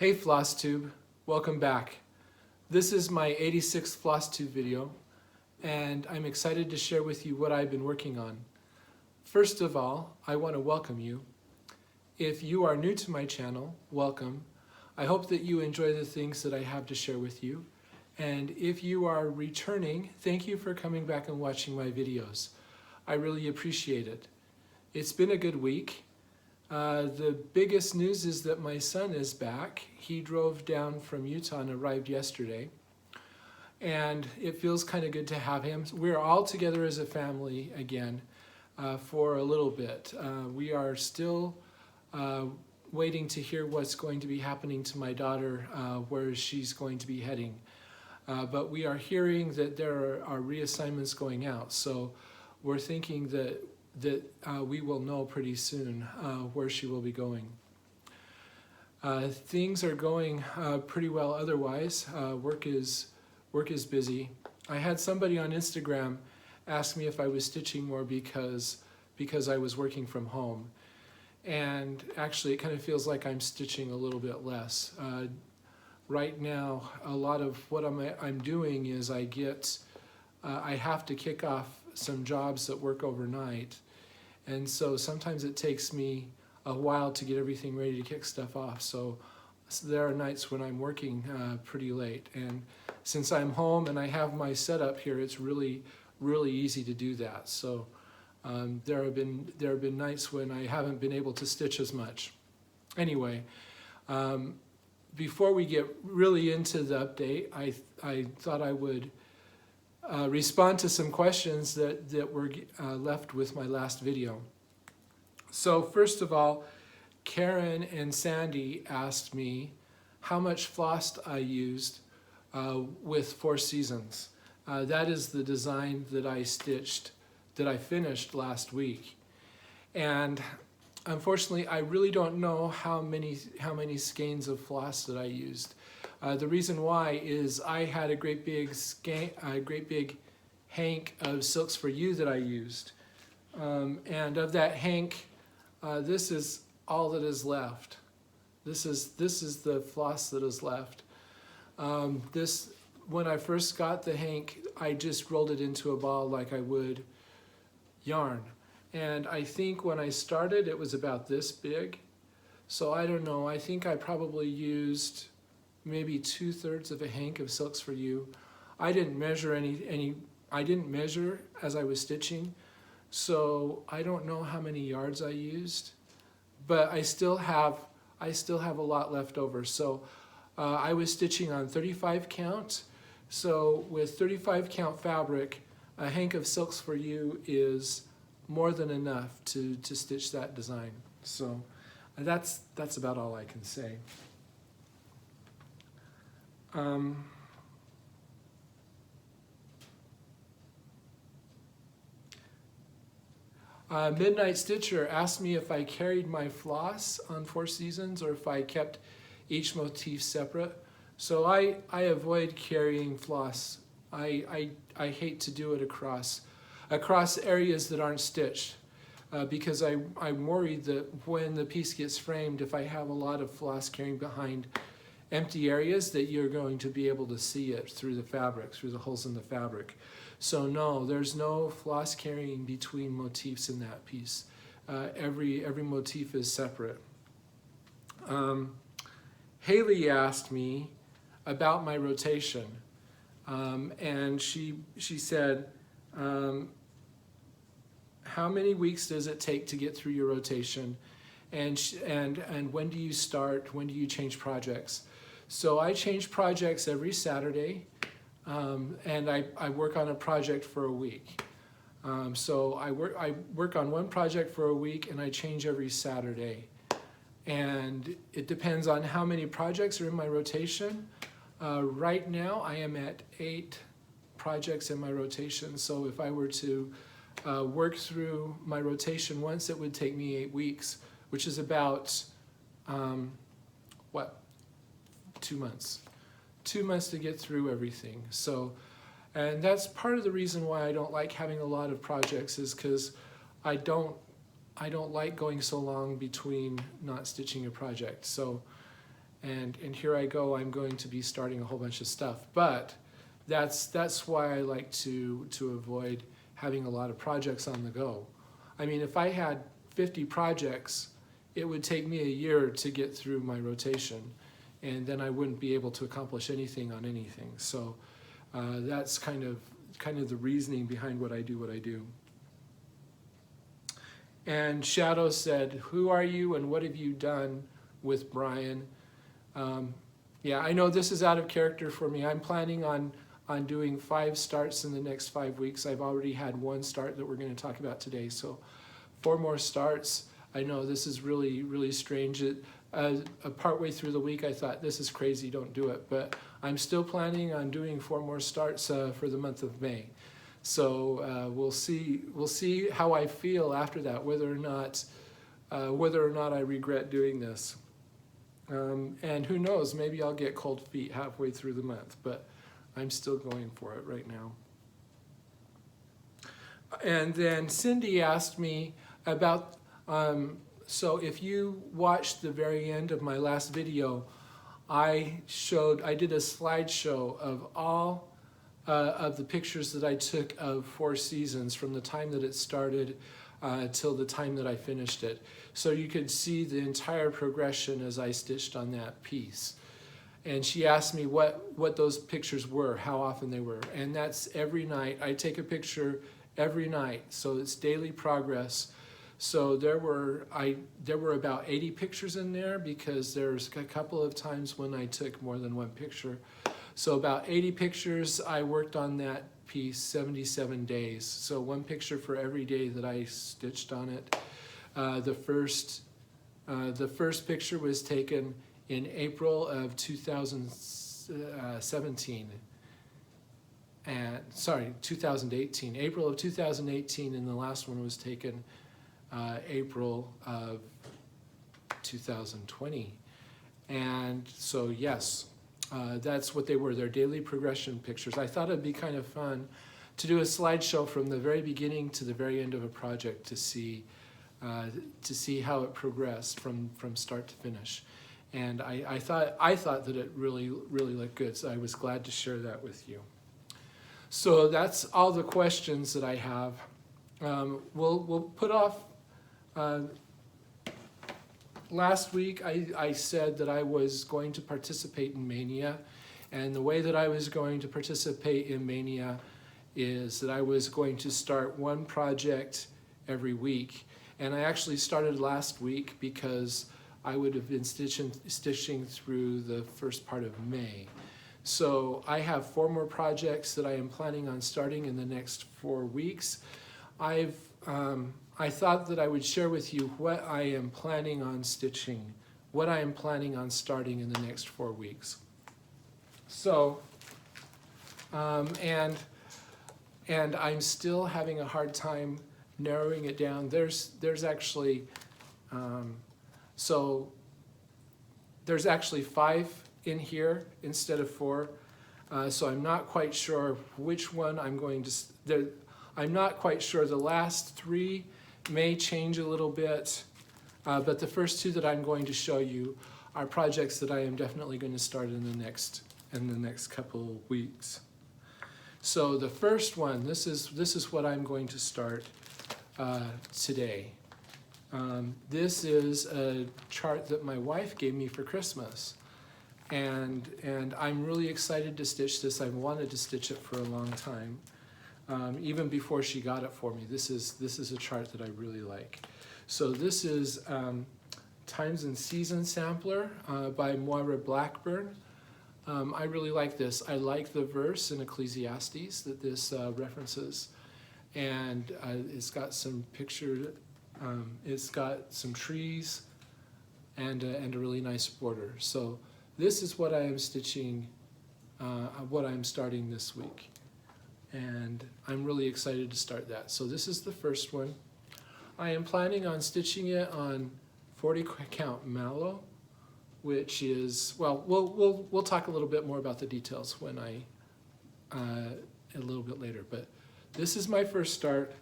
Hey Floss Tube, welcome back. This is my 86th Floss Tube video, and I'm excited to share with you what I've been working on. First of all, I want to welcome you. If you are new to my channel, welcome. I hope that you enjoy the things that I have to share with you. And if you are returning, thank you for coming back and watching my videos. I really appreciate it. It's been a good week. The biggest news is that my son is back. He drove down from Utah and arrived yesterday. And it feels kind of good to have him. We're all together as a family again for a little bit. We are still waiting to hear what's going to be happening to my daughter, where she's going to be heading. But we are hearing that there are reassignments going out. So we're thinking that we will know pretty soon where she will be going. Things are going pretty well otherwise. Work is busy. I had somebody on Instagram ask me if I was stitching more because I was working from home. And actually it kind of feels like I'm stitching a little bit less. Right now, a lot of what I'm doing is I have to kick off some jobs that work overnight, and so sometimes it takes me a while to get everything ready to kick stuff off. So there are nights when I'm working pretty late, and since I'm home and I have my setup here, it's really easy to do that. So there have been nights when I haven't been able to stitch as much. Anyway, before we get really into the update, I thought I would respond to some questions that were left with my last video. So first of all, Karen and Sandy asked me how much floss I used with Four Seasons. That is the design that I finished last week. And unfortunately, I really don't know how many skeins of floss that I used. The reason why is I had a great big hank of Silks for You that I used, and of that hank, this is all that is left. This is the floss that is left. When I first got the hank, I just rolled it into a ball like I would yarn, and I think when I started it was about this big. So I don't know. I think I probably used maybe 2/3 of a hank of Silks for You. I didn't measure I didn't measure as I was stitching, so I don't know how many yards I used, but I still have a lot left over. So I was stitching on 35 count. So with 35 count fabric, a hank of Silks for You is more than enough to stitch that design. So that's about all I can say. Midnight Stitcher asked me if I carried my floss on Four Seasons or if I kept each motif separate. So I avoid carrying floss. I hate to do it across areas that aren't stitched because I'm worried that when the piece gets framed, if I have a lot of floss carrying behind empty areas, that you're going to be able to see it through the fabric, through the holes in the fabric. So no, there's no floss carrying between motifs in that piece. Every motif is separate. Haley asked me about my rotation, and she said, how many weeks does it take to get through your rotation, and when do you start? When do you change projects? So I change projects every Saturday, and I work on a project for a week. So I work on one project for a week, and I change every Saturday. And it depends on how many projects are in my rotation. Right now I am at 8 projects in my rotation. So if I were to work through my rotation once, it would take me 8 weeks, which is about 2 months. 2 months to get through everything. So, and that's part of the reason why I don't like having a lot of projects, is because I don't like going so long between not stitching a project. So and here I go, I'm going to be starting a whole bunch of stuff. But that's why I like to avoid having a lot of projects on the go. I mean, if I had 50 projects, it would take me a year to get through my rotation, and then I wouldn't be able to accomplish anything on anything. So that's kind of the reasoning behind what I do. And Shadow said, "Who are you and what have you done with Brian?" Yeah, I know this is out of character for me. I'm planning on doing 5 starts in the next 5 weeks. I've already had 1 start that we're going to talk about today, so 4 more starts. I know this is really strange. Partway through the week, I thought, this is crazy, don't do it. But I'm still planning on doing 4 more starts for the month of May. So we'll see how I feel after that, whether or not I regret doing this. And who knows, maybe I'll get cold feet halfway through the month, but I'm still going for it right now. And then Cindy asked me about, so if you watched the very end of my last video, I did a slideshow of all of the pictures that I took of 4 seasons from the time that it started till the time that I finished it. So you could see the entire progression as I stitched on that piece. And she asked me what those pictures were, how often they were. And that's every night. I take a picture every night, so it's daily progress. So there were about 80 pictures in there, because there's a couple of times when I took more than 1 picture. So about 80 pictures. I worked on that piece 77 days. So 1 picture for every day that I stitched on it. The first picture was taken in April of 2017. And sorry, 2018. April of 2018, and the last one was taken April of 2020. And so yes, that's what they were. They're daily progression pictures. I thought it'd be kind of fun to do a slideshow from the very beginning to the very end of a project to see how it progressed from start to finish. And I thought that it really looked good, so I was glad to share that with you. So that's all the questions that I have. We'll put off. Last week I said that I was going to participate in Mania, and the way that I was going to participate in Mania is that I was going to start 1 project every week. And I actually started last week because I would have been stitching through the first part of May. So I have 4 more projects that I am planning on starting in the next 4 weeks. I thought that I would share with you what I am planning on stitching, what I am planning on starting in the next 4 weeks. So, and I'm still having a hard time narrowing it down. There's actually, there's actually 5 in here instead of 4. So I'm not quite sure which one I'm going to, I'm not quite sure. The last 3 may change a little bit, but the first 2 that I'm going to show you are projects that I am definitely going to start in the next couple of weeks. So the first one, this is what I'm going to start today. This is a chart that my wife gave me for Christmas, and I'm really excited to stitch this. I've wanted to stitch it for a long time, even before she got it for me. This is a chart that I really like. So this is Times and Seasons Sampler by Moira Blackburn. I really like this. I like the verse in Ecclesiastes that this references, and it's got some picture. It's got some trees and a really nice border. So this is what I am stitching, what I'm starting this week, and I'm really excited to start that. So this is the first one. I am planning on stitching it on 40 count Mallow, which is, well, we'll talk a little bit more about the details when a little bit later, but this is my first start.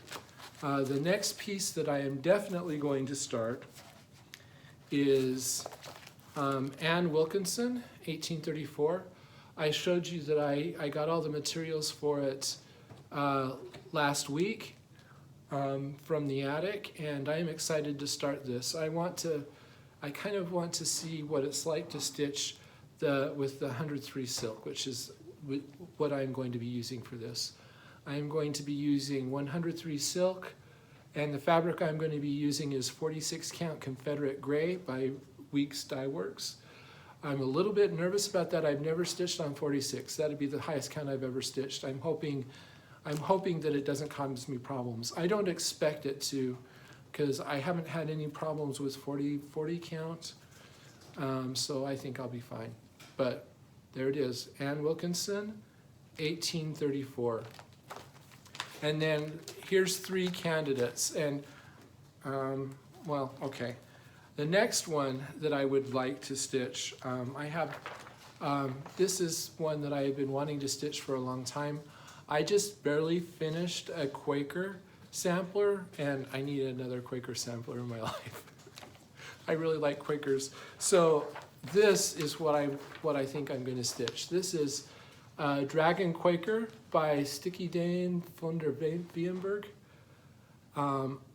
The next piece that I am definitely going to start is Anne Wilkinson, 1834. I showed you that I got all the materials for it last week from the attic, and I'm excited to start this. I kind of want to see what it's like to stitch with the 103 silk, which is what I'm going to be using for this. I'm going to be using 103 silk, and the fabric I'm going to be using is 46 count Confederate Gray by Weeks Dye Works. I'm a little bit nervous about that. I've never stitched on 46. That'd be the highest count I've ever stitched. I'm hoping that it doesn't cause me problems. I don't expect it to, because I haven't had any problems with 40 count. So I think I'll be fine. But there it is, Anne Wilkinson, 1834. And then here's 3 candidates. And, well, okay. The next one that I would like to stitch, this is one that I have been wanting to stitch for a long time. I just barely finished a Quaker sampler, and I need another Quaker sampler in my life. I really like Quakers. So this is what I think I'm going to stitch. This is Dragon Quaker by Sticky Dane von der Weenberg.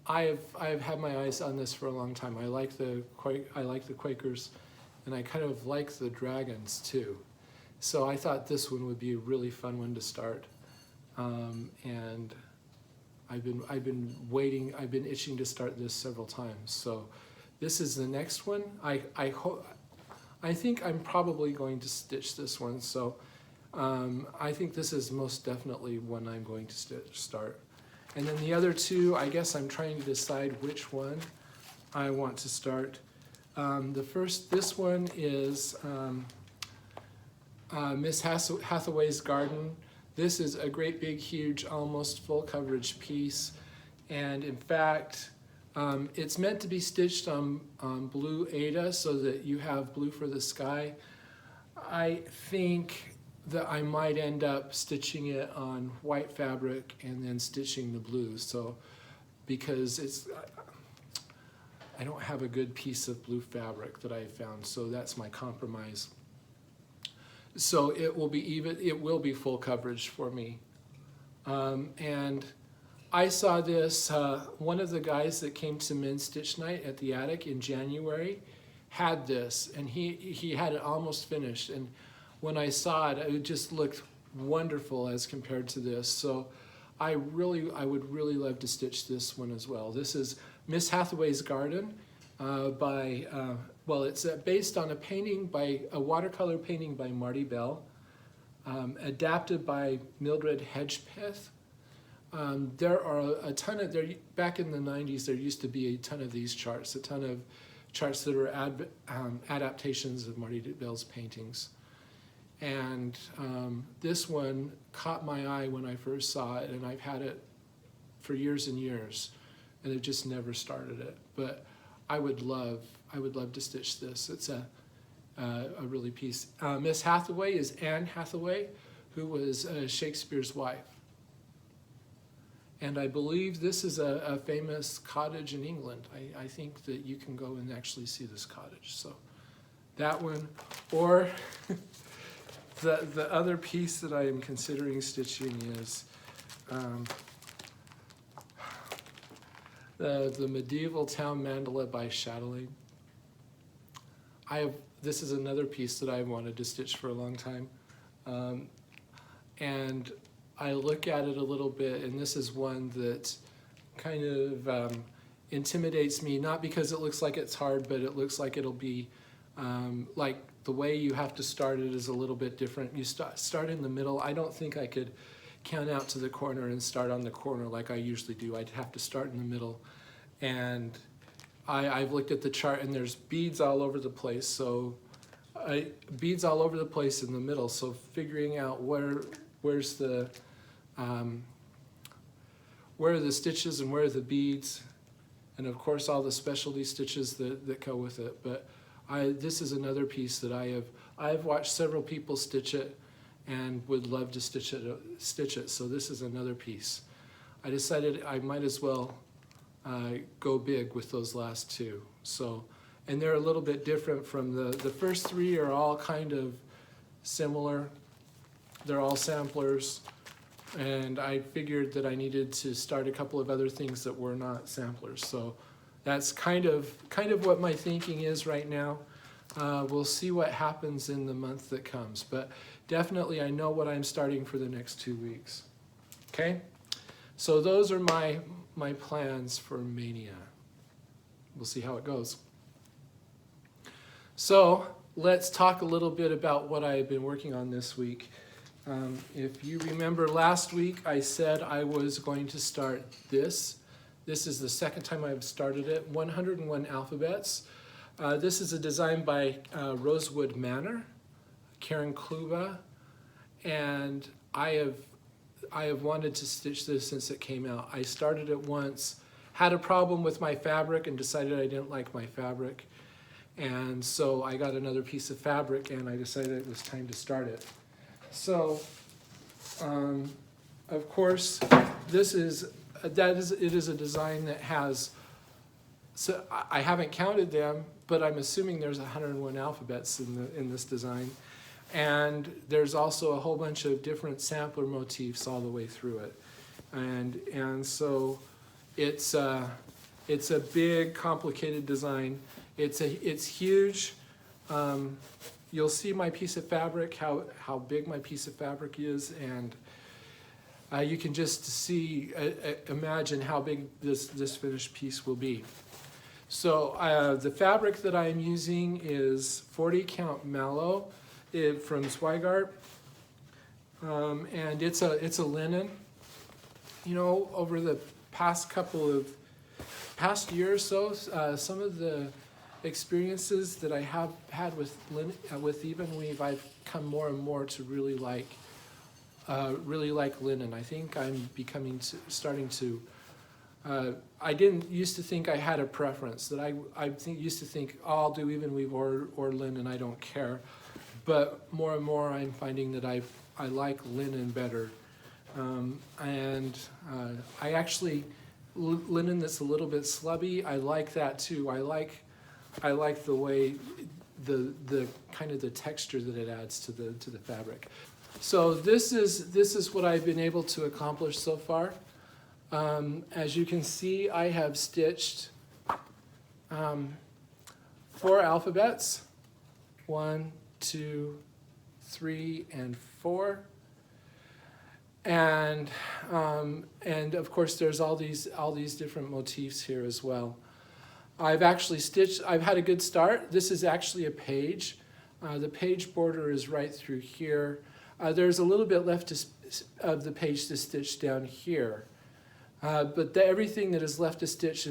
I have had my eyes on this for a long time. I like the Quakers, and I kind of like the dragons too. So I thought this one would be a really fun one to start. And I've been waiting. I've been itching to start this several times. So this is the next one. I think I'm probably going to stitch this one. So I think this is most definitely one I'm going to start. And then the other 2, I guess I'm trying to decide which one I want to start. This one is Miss Hathaway's Garden. This is a great big huge almost full coverage piece, and in fact it's meant to be stitched on blue Aida so that you have blue for the sky. I think that I might end up stitching it on white fabric and then stitching the blue, so because I don't have a good piece of blue fabric that I found, so that's my compromise. So it will be full coverage for me. And I saw this, one of the guys that came to Men's Stitch Night at the attic in January had this, and he had it almost finished. And when I saw it, it just looked wonderful as compared to this. So I would really love to stitch this one as well. This is Miss Hathaway's Garden it's based on a watercolor painting by Marty Bell, adapted by Mildred Hedgepeth. There are a ton of, back in the 90s, there used to be a ton of these charts, a ton of charts that are adaptations of Marty Bell's paintings. And this one caught my eye when I first saw it, and I've had it for years and years, and I've just never started it. But I would love to stitch this. It's a really piece. Miss Hathaway is Anne Hathaway, who was Shakespeare's wife. And I believe this is a famous cottage in England. I think that you can go and actually see this cottage. So that one, or the other piece that I am considering stitching is the Medieval Town Mandala by Chatelaine. This is another piece that I wanted to stitch for a long time. And I look at it a little bit, and this is one that kind of intimidates me, not because it looks like it's hard, but it looks like it'll be like the way you have to start it is a little bit different. You start in the middle. I don't think I could count out to the corner and start on the corner like I usually do. I'd have to start in the middle. And I've looked at the chart, and there's beads all over the place. So beads all over the place in the middle. So figuring out where are the stitches and where are the beads, and of course all the specialty stitches that go with it. But this is another piece that I've watched several people stitch it and would love to stitch it. So this is another piece. I decided I might as well go big with those last 2. So, and they're a little bit different from the first three are all kind of similar. They're all samplers, and I figured that I needed to start a couple of other things that were not samplers. So that's kind of what my thinking is right now. We'll see what happens in the month that comes, but definitely I know what I'm starting for the next 2 weeks. Okay, so those are my plans for Mania. We'll see how it goes. So let's talk a little bit about what I've been working on this week. If you remember last week, I said I was going to start this. This is the second time I've started it, 101 alphabets. This is a design by Rosewood Manor, Karen Kluba, and I have wanted to stitch this since it came out. I started it once, had a problem with my fabric and decided I didn't like my fabric. And so I got another piece of fabric and I decided it was time to start it. So, of course, it is a design that has, so I haven't counted them, but I'm assuming there's 101 alphabets in this design. And there's also a whole bunch of different sampler motifs all the way through it. And so it's a big, complicated design. It's huge. You'll see my piece of fabric, how big my piece of fabric is, and you can just imagine how big this finished piece will be. So the fabric that I'm using is 40 count Mallow from Zweigart, and it's a linen. You know, over the past year or so, some of the experiences that I have had with even weave, I've come more and more to really like linen. I think I'm starting to. I didn't used to think I had a preference. That I used to think, oh, I'll do even weave or linen. I don't care. But more and more, I'm finding that I like linen better, and I actually linen that's a little bit slubby. I like that too. I like the way the kind of the texture that it adds to the fabric. So this is what I've been able to accomplish so far. As you can see, I have stitched 4 alphabets, 1, 2, 3, and 4. And of course there's all these different motifs here as well. I've had a good start. This is actually a page. The page border is right through here. There's a little bit left of the page to stitch down here. But everything that is left to stitch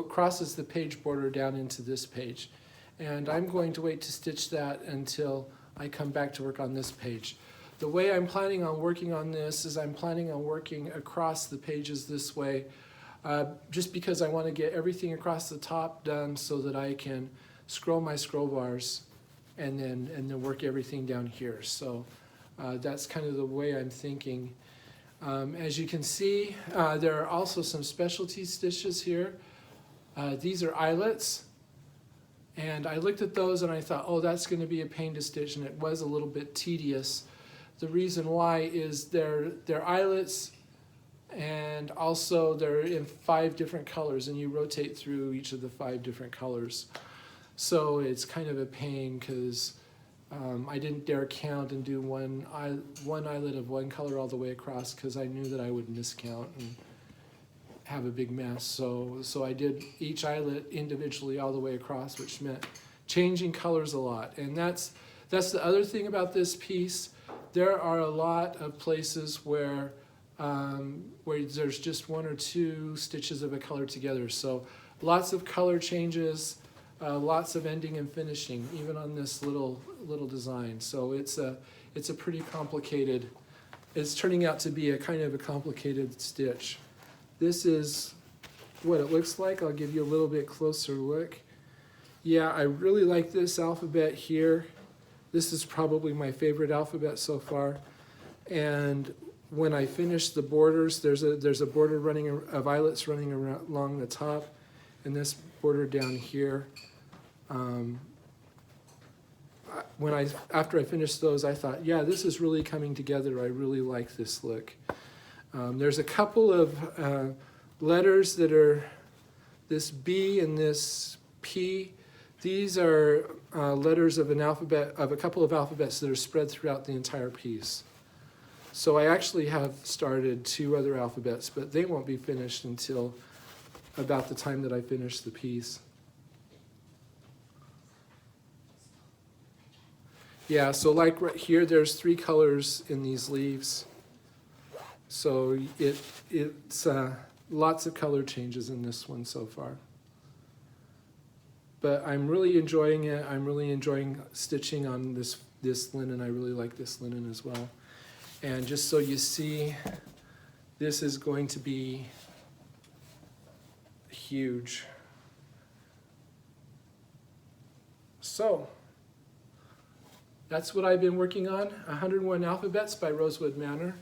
crosses the page border down into this page. And I'm going to wait to stitch that until I come back to work on this page. The way I'm planning on working on this is I'm planning on working across the pages this way, just because I want to get everything across the top done so that I can scroll my scroll bars and then work everything down here. So that's kind of the way I'm thinking. As you can see, there are also some specialty stitches here. These are eyelets, and I looked at those and I thought, oh, that's going to be a pain to stitch, and it was a little bit tedious. The reason why is they're eyelets, and also they're in 5 different colors, and you rotate through each of the 5 different colors. So it's kind of a pain because I didn't dare count and do one eyelet of one color all the way across because I knew that I would miscount and have a big mess. So I did each eyelet individually all the way across, which meant changing colors a lot. And that's the other thing about this piece. There are a lot of places where there's just 1 or 2 stitches of a color together. So lots of color changes, lots of ending and finishing, even on this little design. So it's a pretty complicated. It's turning out to be a kind of a complicated stitch. This is what it looks like. I'll give you a little bit closer look. Yeah, I really like this alphabet here. This is probably my favorite alphabet so far. And when I finish the borders, there's a border of eyelets running along the top. and this border down here. After I finished those, I thought, yeah, this is really coming together. I really like this look. There's a couple of letters that are this B and this P. These are letters of an alphabet, of a couple of alphabets that are spread throughout the entire piece. So I actually have started 2 other alphabets, but they won't be finished until about the time that I finish the piece. Yeah, so like right here, there's 3 colors in these leaves. So it's lots of color changes in this one so far. But I'm really enjoying it. I'm really enjoying stitching on this linen. I really like this linen as well. And just so you see, this is going to be huge. So that's what I've been working on, 101 Alphabets by Rosewood Manor.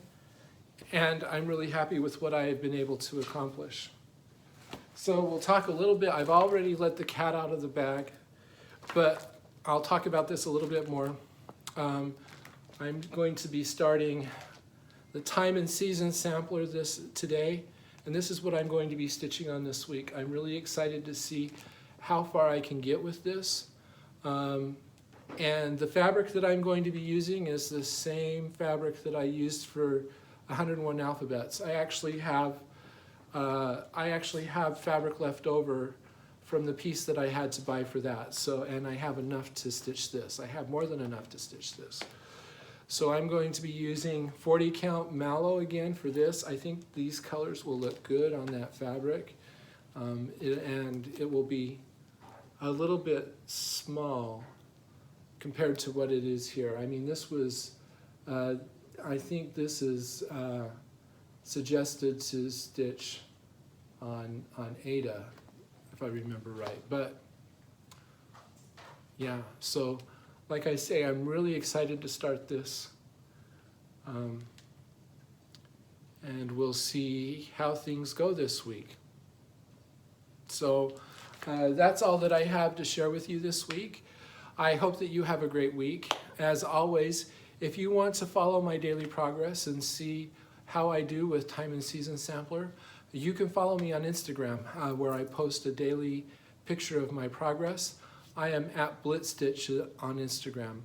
And I'm really happy with what I have been able to accomplish. So we'll talk a little bit. I've already let the cat out of the bag, but I'll talk about this a little bit more. I'm going to be starting the time and season sampler today, and this is what I'm going to be stitching on this week. I'm really excited to see how far I can get with this. And the fabric that I'm going to be using is the same fabric that I used for 101 Alphabets. I actually have fabric left over from the piece that I had to buy for that. So, and I have enough to stitch this. I have more than enough to stitch this. So I'm going to be using 40 count Mallow again for this. I think these colors will look good on that fabric. And it will be a little bit small compared to what it is here. I mean, this was, I think this is suggested to stitch on Ada, if I remember right. But yeah, so like I say, I'm really excited to start this. And we'll see how things go this week. So that's all that I have to share with you this week. I hope that you have a great week. As always, if you want to follow my daily progress and see how I do with Time and Season Sampler, you can follow me on Instagram, where I post a daily picture of my progress. I am at blitstitch on Instagram.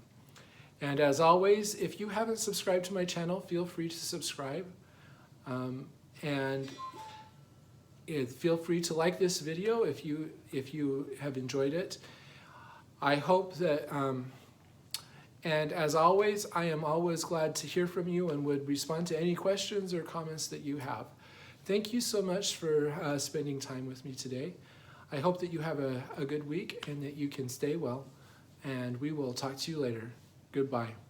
And as always, if you haven't subscribed to my channel, feel free to subscribe. And feel free to like this video if you have enjoyed it. I hope that, and as always, I am always glad to hear from you and would respond to any questions or comments that you have. Thank you so much for spending time with me today. I hope that you have a good week and that you can stay well, and we will talk to you later. Goodbye.